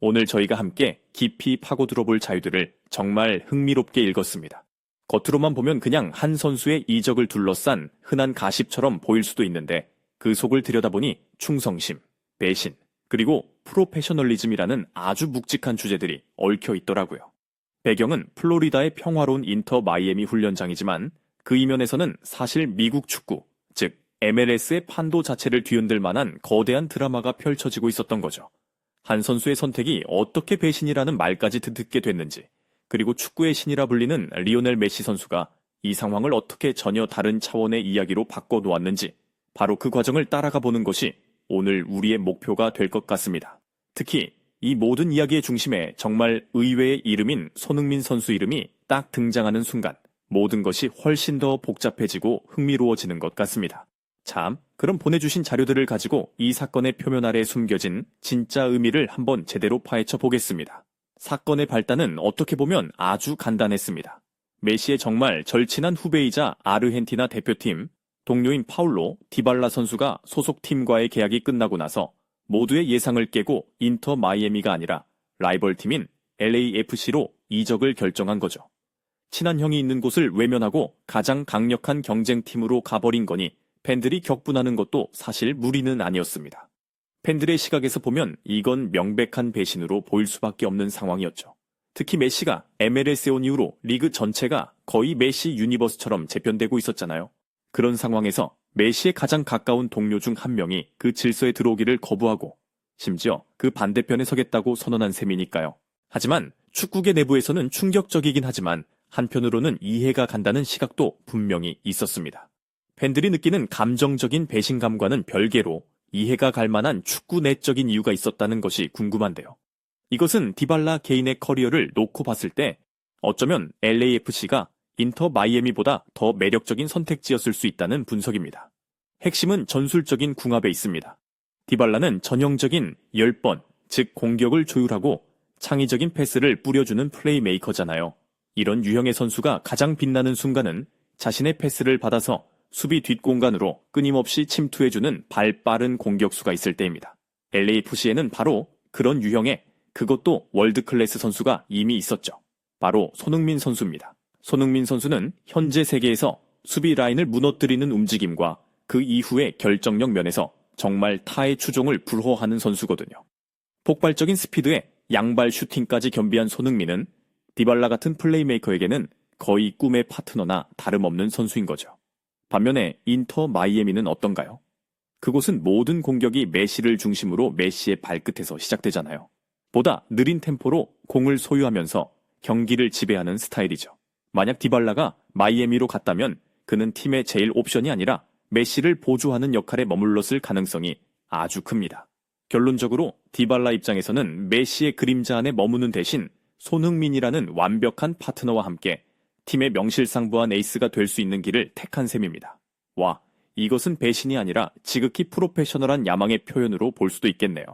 오늘 저희가 함께 깊이 파고들어볼 자유들을 정말 흥미롭게 읽었습니다. 겉으로만 보면 그냥 한 선수의 이적을 둘러싼 흔한 가십처럼 보일 수도 있는데 그 속을 들여다보니 충성심, 배신, 그리고 프로페셔널리즘이라는 아주 묵직한 주제들이 얽혀 있더라고요. 배경은 플로리다의 평화로운 인터 마이애미 훈련장이지만 그 이면에서는 사실 미국 축구, 즉 MLS의 판도 자체를 뒤흔들 만한 거대한 드라마가 펼쳐지고 있었던 거죠. 한 선수의 선택이 어떻게 배신이라는 말까지 듣게 됐는지, 그리고 축구의 신이라 불리는 리오넬 메시 선수가 이 상황을 어떻게 전혀 다른 차원의 이야기로 바꿔놓았는지, 바로 그 과정을 따라가 보는 것이 오늘 우리의 목표가 될 것 같습니다. 특히 이 모든 이야기의 중심에 정말 의외의 이름인 손흥민 선수 이름이 딱 등장하는 순간 모든 것이 훨씬 더 복잡해지고 흥미로워지는 것 같습니다. 참, 그럼 보내주신 자료들을 가지고 이 사건의 표면 아래에 숨겨진 진짜 의미를 한번 제대로 파헤쳐 보겠습니다. 사건의 발단은 어떻게 보면 아주 간단했습니다. 메시의 정말 절친한 후배이자 아르헨티나 대표팀, 동료인 파울로 디발라 선수가 소속 팀과의 계약이 끝나고 나서 모두의 예상을 깨고 인터 마이애미가 아니라 라이벌 팀인 LAFC로 이적을 결정한 거죠. 친한 형이 있는 곳을 외면하고 가장 강력한 경쟁팀으로 가버린 거니 팬들이 격분하는 것도 사실 무리는 아니었습니다. 팬들의 시각에서 보면 이건 명백한 배신으로 보일 수밖에 없는 상황이었죠. 특히 메시가 MLS에 온 이후로 리그 전체가 거의 메시 유니버스처럼 재편되고 있었잖아요. 그런 상황에서 메시의 가장 가까운 동료 중 한 명이 그 질서에 들어오기를 거부하고 심지어 그 반대편에 서겠다고 선언한 셈이니까요. 하지만 축구계 내부에서는 충격적이긴 하지만 한편으로는 이해가 간다는 시각도 분명히 있었습니다. 팬들이 느끼는 감정적인 배신감과는 별개로 이해가 갈 만한 축구 내적인 이유가 있었다는 것이 궁금한데요. 이것은 디발라 개인의 커리어를 놓고 봤을 때 어쩌면 LAFC가 인터 마이애미보다 더 매력적인 선택지였을 수 있다는 분석입니다. 핵심은 전술적인 궁합에 있습니다. 디발라는 전형적인 10번, 즉 공격을 조율하고 창의적인 패스를 뿌려주는 플레이메이커잖아요. 이런 유형의 선수가 가장 빛나는 순간은 자신의 패스를 받아서 수비 뒷공간으로 끊임없이 침투해주는 발 빠른 공격수가 있을 때입니다. LAFC에는 바로 그런 유형의, 그것도 월드클래스 선수가 이미 있었죠. 바로 손흥민 선수입니다. 손흥민 선수는 현재 세계에서 수비 라인을 무너뜨리는 움직임과 그 이후의 결정력 면에서 정말 타의 추종을 불허하는 선수거든요. 폭발적인 스피드에 양발 슈팅까지 겸비한 손흥민은 디발라 같은 플레이메이커에게는 거의 꿈의 파트너나 다름없는 선수인 거죠. 반면에 인터 마이애미는 어떤가요? 그곳은 모든 공격이 메시를 중심으로 메시의 발끝에서 시작되잖아요. 보다 느린 템포로 공을 소유하면서 경기를 지배하는 스타일이죠. 만약 디발라가 마이애미로 갔다면 그는 팀의 제일 옵션이 아니라 메시를 보조하는 역할에 머물렀을 가능성이 아주 큽니다. 결론적으로 디발라 입장에서는 메시의 그림자 안에 머무는 대신 손흥민이라는 완벽한 파트너와 함께 팀의 명실상부한 에이스가 될 수 있는 길을 택한 셈입니다. 와, 이것은 배신이 아니라 지극히 프로페셔널한 야망의 표현으로 볼 수도 있겠네요.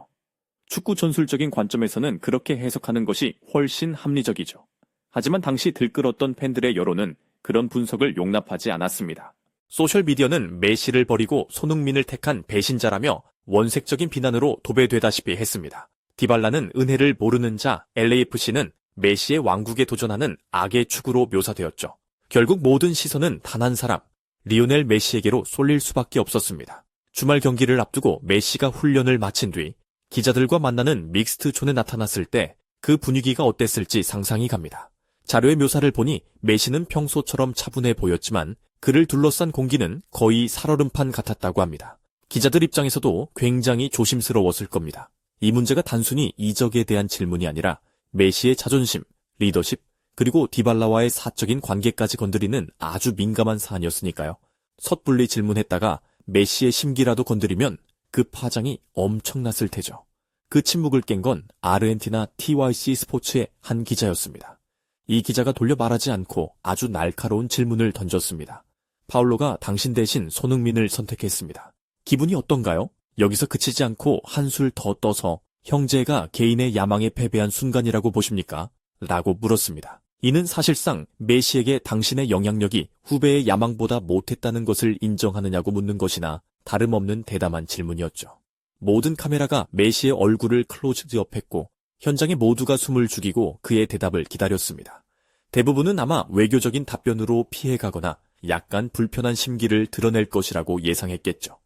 축구 전술적인 관점에서는 그렇게 해석하는 것이 훨씬 합리적이죠. 하지만 당시 들끓었던 팬들의 여론은 그런 분석을 용납하지 않았습니다. 소셜미디어는 메시를 버리고 손흥민을 택한 배신자라며 원색적인 비난으로 도배되다시피 했습니다. 디발라는 은혜를 모르는 자, LAFC는 메시의 왕국에 도전하는 악의 축으로 묘사되었죠. 결국 모든 시선은 단 한 사람, 리오넬 메시에게로 쏠릴 수밖에 없었습니다. 주말 경기를 앞두고 메시가 훈련을 마친 뒤 기자들과 만나는 믹스트존에 나타났을 때 그 분위기가 어땠을지 상상이 갑니다. 자료의 묘사를 보니 메시는 평소처럼 차분해 보였지만 그를 둘러싼 공기는 거의 살얼음판 같았다고 합니다. 기자들 입장에서도 굉장히 조심스러웠을 겁니다. 이 문제가 단순히 이적에 대한 질문이 아니라 메시의 자존심, 리더십, 그리고 디발라와의 사적인 관계까지 건드리는 아주 민감한 사안이었으니까요. 섣불리 질문했다가 메시의 심기라도 건드리면 그 파장이 엄청났을 테죠. 그 침묵을 깬 건 아르헨티나 TYC 스포츠의 한 기자였습니다. 이 기자가 돌려 말하지 않고 아주 날카로운 질문을 던졌습니다. 파울로가 당신 대신 손흥민을 선택했습니다. 기분이 어떤가요? 여기서 그치지 않고 한술 더 떠서 형제가 개인의 야망에 패배한 순간이라고 보십니까? 라고 물었습니다. 이는 사실상 메시에게 당신의 영향력이 후배의 야망보다 못했다는 것을 인정하느냐고 묻는 것이나 다름없는 대담한 질문이었죠. 모든 카메라가 메시의 얼굴을 클로즈업했고 현장의 모두가 숨을 죽이고 그의 대답을 기다렸습니다. 대부분은 아마 외교적인 답변으로 피해가거나 약간 불편한 심기를 드러낼 것이라고 예상했겠죠.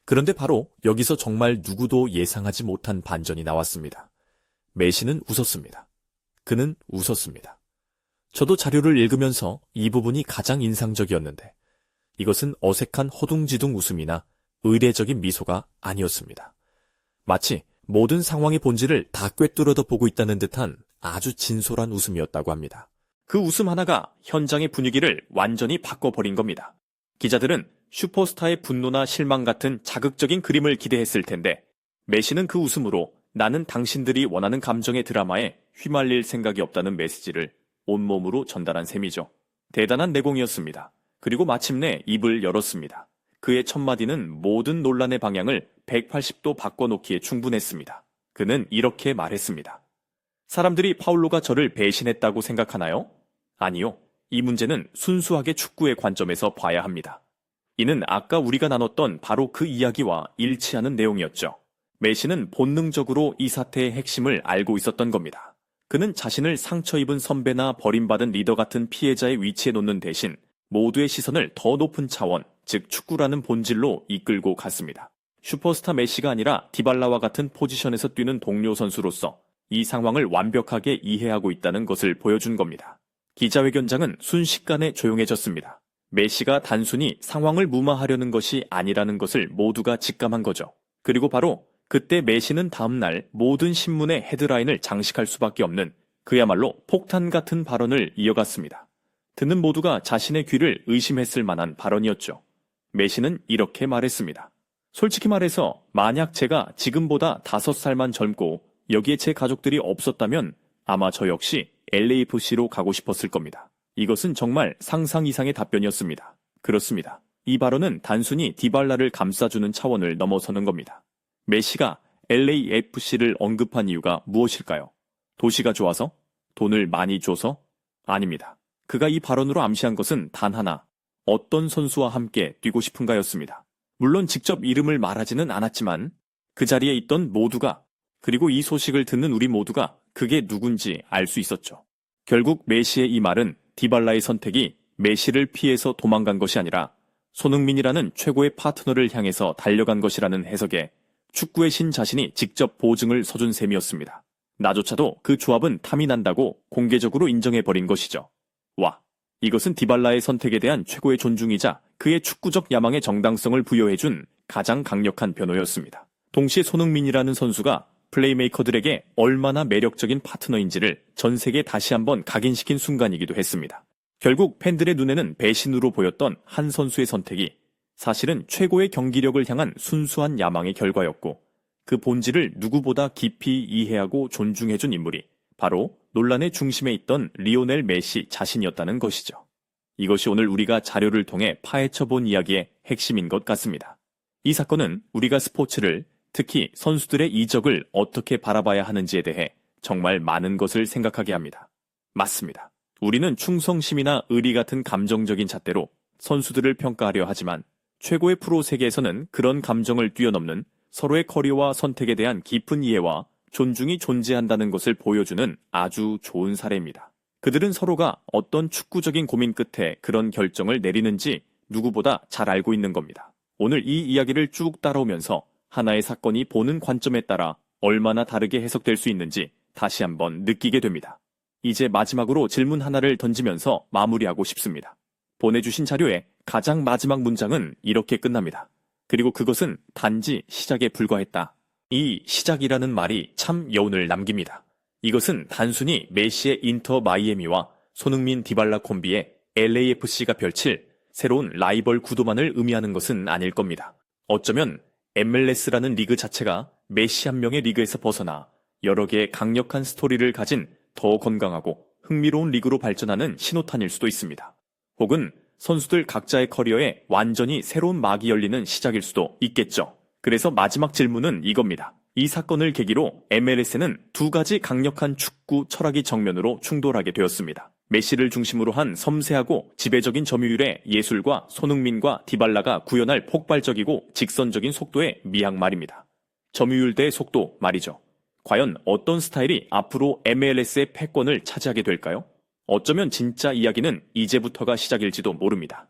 그런데 바로 여기서 정말 누구도 예상하지 못한 반전이 나왔습니다. 메시는 웃었습니다. 그는 웃었습니다. 저도 자료를 읽으면서 이 부분이 가장 인상적이었는데 이것은 어색한 허둥지둥 웃음이나 의례적인 미소가 아니었습니다. 마치 모든 상황의 본질을 다 꿰뚫어도 보고 있다는 듯한 아주 진솔한 웃음이었다고 합니다. 그 웃음 하나가 현장의 분위기를 완전히 바꿔버린 겁니다. 기자들은 슈퍼스타의 분노나 실망 같은 자극적인 그림을 기대했을 텐데 메시는 그 웃음으로 나는 당신들이 원하는 감정의 드라마에 휘말릴 생각이 없다는 메시지를 온몸으로 전달한 셈이죠. 대단한 내공이었습니다. 그리고 마침내 입을 열었습니다. 그의 첫마디는 모든 논란의 방향을 180도 바꿔놓기에 충분했습니다. 그는 이렇게 말했습니다. 사람들이 파울로가 저를 배신했다고 생각하나요? 아니요. 이 문제는 순수하게 축구의 관점에서 봐야 합니다. 이는 아까 우리가 나눴던 바로 그 이야기와 일치하는 내용이었죠. 메시는 본능적으로 이 사태의 핵심을 알고 있었던 겁니다. 그는 자신을 상처 입은 선배나 버림받은 리더 같은 피해자의 위치에 놓는 대신 모두의 시선을 더 높은 차원, 즉 축구라는 본질로 이끌고 갔습니다. 슈퍼스타 메시가 아니라 디발라와 같은 포지션에서 뛰는 동료 선수로서 이 상황을 완벽하게 이해하고 있다는 것을 보여준 겁니다. 기자회견장은 순식간에 조용해졌습니다. 메시가 단순히 상황을 무마하려는 것이 아니라는 것을 모두가 직감한 거죠. 그리고 바로 그때 메시는 다음날 모든 신문의 헤드라인을 장식할 수밖에 없는 그야말로 폭탄 같은 발언을 이어갔습니다. 듣는 모두가 자신의 귀를 의심했을 만한 발언이었죠. 메시는 이렇게 말했습니다. 솔직히 말해서 만약 제가 지금보다 5살만 젊고 여기에 제 가족들이 없었다면 아마 저 역시 LAFC로 가고 싶었을 겁니다. 이것은 정말 상상 이상의 답변이었습니다. 그렇습니다. 이 발언은 단순히 디발라를 감싸주는 차원을 넘어서는 겁니다. 메시가 LAFC를 언급한 이유가 무엇일까요? 도시가 좋아서? 돈을 많이 줘서? 아닙니다. 그가 이 발언으로 암시한 것은 단 하나, 어떤 선수와 함께 뛰고 싶은가였습니다. 물론 직접 이름을 말하지는 않았지만 그 자리에 있던 모두가, 그리고 이 소식을 듣는 우리 모두가 그게 누군지 알 수 있었죠. 결국 메시의 이 말은 디발라의 선택이 메시를 피해서 도망간 것이 아니라 손흥민이라는 최고의 파트너를 향해서 달려간 것이라는 해석에 축구의 신 자신이 직접 보증을 서준 셈이었습니다. 나조차도 그 조합은 탐이 난다고 공개적으로 인정해버린 것이죠. 와, 이것은 디발라의 선택에 대한 최고의 존중이자 그의 축구적 야망의 정당성을 부여해준 가장 강력한 변호였습니다. 동시에 손흥민이라는 선수가 플레이메이커들에게 얼마나 매력적인 파트너인지를 전 세계에 다시 한번 각인시킨 순간이기도 했습니다. 결국 팬들의 눈에는 배신으로 보였던 한 선수의 선택이 사실은 최고의 경기력을 향한 순수한 야망의 결과였고 그 본질을 누구보다 깊이 이해하고 존중해준 인물이 바로 논란의 중심에 있던 리오넬 메시 자신이었다는 것이죠. 이것이 오늘 우리가 자료를 통해 파헤쳐본 이야기의 핵심인 것 같습니다. 이 사건은 우리가 스포츠를, 특히 선수들의 이적을 어떻게 바라봐야 하는지에 대해 정말 많은 것을 생각하게 합니다. 맞습니다. 우리는 충성심이나 의리 같은 감정적인 잣대로 선수들을 평가하려 하지만 최고의 프로 세계에서는 그런 감정을 뛰어넘는 서로의 커리어와 선택에 대한 깊은 이해와 존중이 존재한다는 것을 보여주는 아주 좋은 사례입니다. 그들은 서로가 어떤 축구적인 고민 끝에 그런 결정을 내리는지 누구보다 잘 알고 있는 겁니다. 오늘 이 이야기를 쭉 따라오면서 하나의 사건이 보는 관점에 따라 얼마나 다르게 해석될 수 있는지 다시 한번 느끼게 됩니다. 이제 마지막으로 질문 하나를 던지면서 마무리하고 싶습니다. 보내주신 자료의 가장 마지막 문장은 이렇게 끝납니다. 그리고 그것은 단지 시작에 불과했다. 이 시작이라는 말이 참 여운을 남깁니다. 이것은 단순히 메시의 인터 마이애미와 손흥민 디발라 콤비의 LAFC가 펼칠 새로운 라이벌 구도만을 의미하는 것은 아닐 겁니다. 어쩌면 MLS라는 리그 자체가 메시 한 명의 리그에서 벗어나 여러 개의 강력한 스토리를 가진 더 건강하고 흥미로운 리그로 발전하는 신호탄일 수도 있습니다. 혹은 선수들 각자의 커리어에 완전히 새로운 막이 열리는 시작일 수도 있겠죠. 그래서 마지막 질문은 이겁니다. 이 사건을 계기로 MLS는 두 가지 강력한 축구 철학이 정면으로 충돌하게 되었습니다. 메시를 중심으로 한 섬세하고 지배적인 점유율의 예술과 손흥민과 디발라가 구현할 폭발적이고 직선적인 속도의 미학 말입니다. 점유율 대 속도 말이죠. 과연 어떤 스타일이 앞으로 MLS의 패권을 차지하게 될까요? 어쩌면 진짜 이야기는 이제부터가 시작일지도 모릅니다.